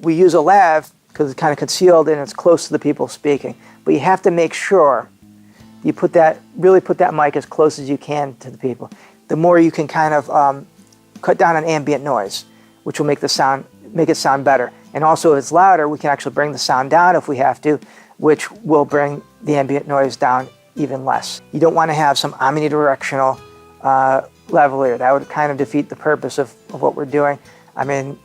we use a lav because it's kind of concealed and it's close to the people speaking. But you have to make sure you really put that mic as close as you can to the people. The more you can kind of cut down on ambient noise, which will make it sound better. And also, if it's louder, we can actually bring the sound down if we have to, which will bring the ambient noise down even less. You don't want to have some omnidirectional lavalier. That would kind of defeat the purpose of what we're doing. I mean,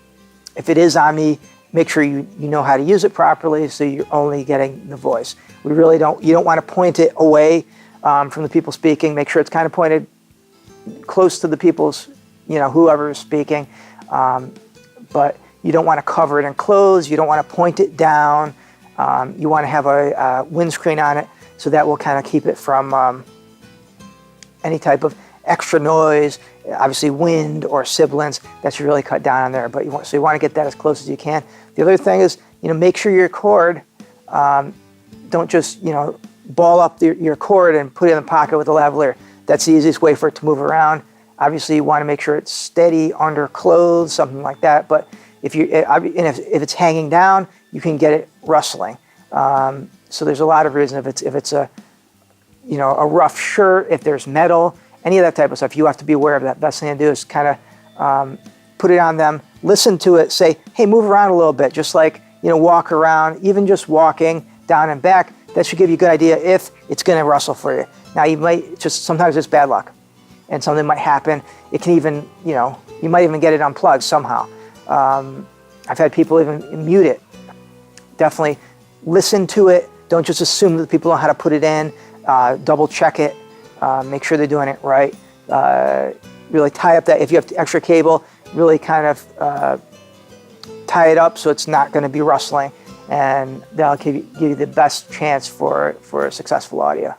if it is omni, make sure you know how to use it properly so you're only getting the voice. You don't want to point it away from the people speaking. Make sure it's kind of pointed close to the people's, whoever is speaking. But you don't want to cover it in clothes. You don't want to point it down. You want to have a windscreen on it, so that will kind of keep it from any type of extra noise, obviously wind or sibilance. That should really cut down on there. But you want to get that as close as you can. The other thing is, make sure your cord, don't just ball up your cord and put it in the pocket with a lavalier. That's the easiest way for it to move around. Obviously, you want to make sure it's steady under clothes, something like that. But if it's hanging down, you can get it rustling. So there's a lot of reasons. If it's a rough shirt, if there's metal, any of that type of stuff, you have to be aware of that. Best thing to do is kind of put it on them, listen to it, say, hey, move around a little bit, just like walk around. Even just walking down and back, that should give you a good idea if it's going to rustle for you. Now, sometimes it's bad luck, and something might happen. It can even, you might even get it unplugged somehow. I've had people even mute it. Definitely listen to it. Don't just assume that people know how to put it in. Double check it. Make sure they're doing it right. Really tie up that, if you have extra cable, really kind of tie it up so it's not going to be rustling, and that'll give you the best chance for successful audio.